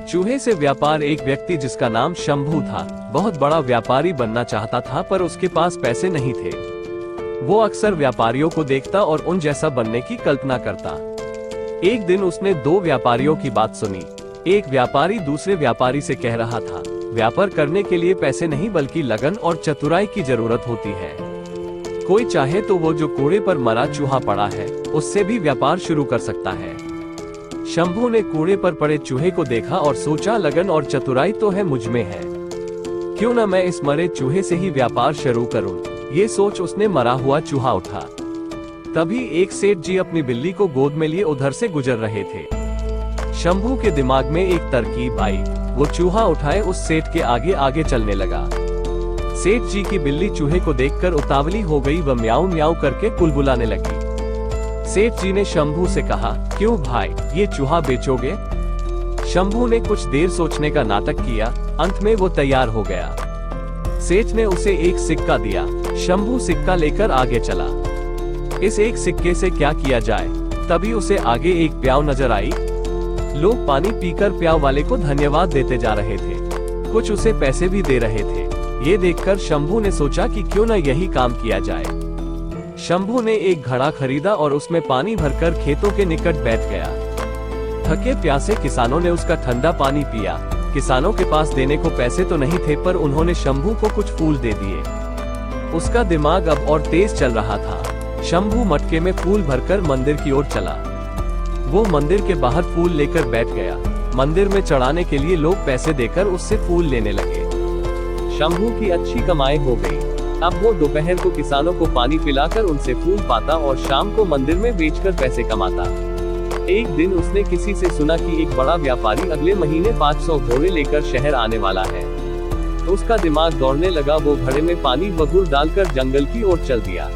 चूहे से व्यापार। एक व्यक्ति जिसका नाम शंभू था बहुत बड़ा व्यापारी बनना चाहता था, पर उसके पास पैसे नहीं थे। वो अक्सर व्यापारियों को देखता और उन जैसा बनने की कल्पना करता। एक दिन उसने दो व्यापारियों की बात सुनी। एक व्यापारी दूसरे व्यापारी से कह रहा था, व्यापार करने के लिए पैसे नहीं बल्कि लगन और चतुराई की जरूरत होती है। कोई चाहे तो वो जो कूड़े पर मरा चूहा पड़ा है उससे भी व्यापार शुरू कर सकता है। शंभू ने कूड़े पर पड़े चूहे को देखा और सोचा, लगन और चतुराई तो है मुझ में है, क्यों न मैं इस मरे चूहे से ही व्यापार शुरू करूं। ये सोच उसने मरा हुआ चूहा उठा। तभी एक सेठ जी अपनी बिल्ली को गोद में लिए उधर से गुजर रहे थे। शंभू के दिमाग में एक तरकीब आई। वो चूहा उठाए उस सेठ के आगे आगे चलने लगा। सेठ जी की बिल्ली चूहे को देखकर उतावली हो गई। वह म्याऊं म्याऊं करके कुलबुलाने लगी। सेठ जी ने शंभू से कहा, क्यों भाई, ये चूहा बेचोगे? शंभू ने कुछ देर सोचने का नाटक किया। अंत में वो तैयार हो गया। सेठ ने उसे एक सिक्का दिया। शंभू सिक्का लेकर आगे चला। इस एक सिक्के से क्या किया जाए? तभी उसे आगे एक प्याव नजर आई। लोग पानी पीकर प्याव वाले को धन्यवाद देते जा रहे थे, कुछ उसे पैसे भी दे रहे थे। ये देखकर शंभू ने सोचा कि क्यों न यही काम किया जाए। शंभू ने एक घड़ा खरीदा और उसमें पानी भरकर खेतों के निकट बैठ गया। थके प्यासे किसानों ने उसका ठंडा पानी पिया। किसानों के पास देने को पैसे तो नहीं थे, पर उन्होंने शंभू को कुछ फूल दे दिए। उसका दिमाग अब और तेज चल रहा था। शंभू मटके में फूल भरकर मंदिर की ओर चला। वो मंदिर के बाहर फूल लेकर बैठ गया। मंदिर में चढ़ाने के लिए लोग पैसे देकर उससे फूल लेने लगे। शंभू की अच्छी कमाई हो गई। अब वो दोपहर को किसानों को पानी पिलाकर उनसे फूल पाता और शाम को मंदिर में बेचकर पैसे कमाता। एक दिन उसने किसी से सुना कि एक बड़ा व्यापारी अगले महीने 500 घोड़े लेकर शहर आने वाला है। तो उसका दिमाग दौड़ने लगा। वो घड़े में पानी व गुड़ डालकर जंगल की ओर चल दिया।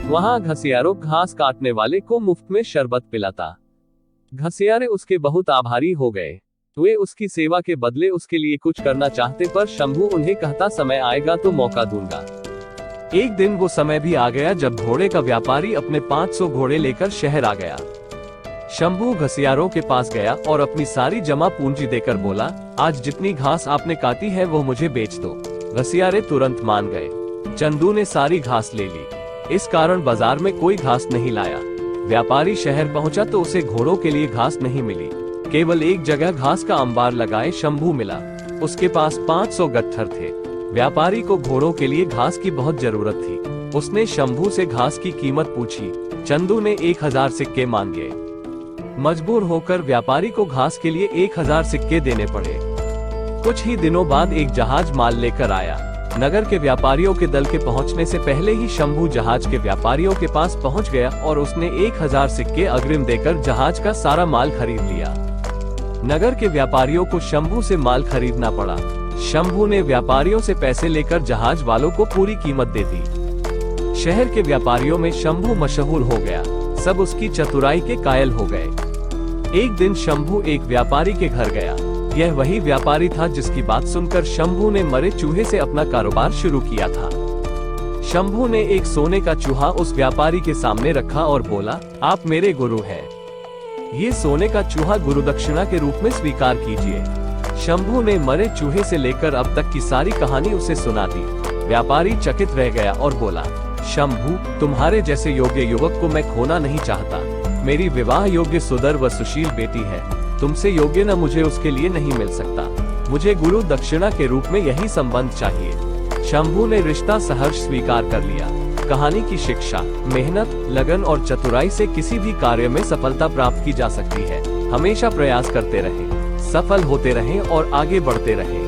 वहाँ घसियारों घास काटने वाले को मुफ्त में शरबत पिलाता। घसियारे उसके बहुत आभारी हो गए। वे उसकी सेवा के बदले उसके लिए कुछ करना चाहते, पर शंभू उन्हें कहता, समय आएगा तो मौका दूंगा। एक दिन वो समय भी आ गया जब घोड़े का व्यापारी अपने 500 घोड़े लेकर शहर आ गया। शंभू घसियारों के पास गया और अपनी सारी जमा पूंजी देकर बोला, आज जितनी घास आपने काटी है वो मुझे बेच दो। घसियारे तुरंत मान गए। चंदू ने सारी घास ले ली। इस कारण बाजार में कोई घास नहीं लाया। व्यापारी शहर पहुंचा तो उसे घोड़ों के लिए घास नहीं मिली। केवल एक जगह घास का अंबार लगाए शंभू मिला। उसके पास 500 गट्ठर थे। व्यापारी को घोड़ों के लिए घास की बहुत जरूरत थी। उसने शंभू से घास की कीमत पूछी। चंदू ने 1000 सिक्के मांगे। मजबूर होकर व्यापारी को घास के लिए 1000 सिक्के देने पड़े। कुछ ही दिनों बाद एक जहाज माल लेकर आया। नगर के व्यापारियों के दल के पहुंचने से पहले ही शंभू जहाज के व्यापारियों के पास पहुंच गया और उसने 1000 सिक्के अग्रिम देकर जहाज का सारा माल खरीद लिया। नगर के व्यापारियों को शंभू से माल खरीदना पड़ा। शंभू ने व्यापारियों से पैसे लेकर जहाज वालों को पूरी कीमत दे दी। शहर के व्यापारियों में शंभू मशहूर हो गया। सब उसकी चतुराई के कायल हो गए। एक दिन शंभू एक व्यापारी के घर गया। यह वही व्यापारी था जिसकी बात सुनकर शंभू ने मरे चूहे से अपना कारोबार शुरू किया था। शंभू ने एक सोने का चूहा उस व्यापारी के सामने रखा और बोला, आप मेरे गुरु हैं। ये सोने का चूहा गुरुदक्षिणा के रूप में स्वीकार कीजिए। शंभू ने मरे चूहे से लेकर अब तक की सारी कहानी उसे सुना दी। व्यापारी चकित रह गया और बोला, शंभू, तुम्हारे जैसे योग्य युवक को मैं खोना नहीं चाहता। मेरी विवाह योग्य सुंदर व सुशील बेटी है। तुमसे योग्य न मुझे उसके लिए नहीं मिल सकता। मुझे गुरु दक्षिणा के रूप में यही संबंध चाहिए। शंभू ने रिश्ता सहर्ष स्वीकार कर लिया। कहानी की शिक्षा, मेहनत, लगन और चतुराई से किसी भी कार्य में सफलता प्राप्त की जा सकती है। हमेशा प्रयास करते रहें, सफल होते रहें और आगे बढ़ते रहें।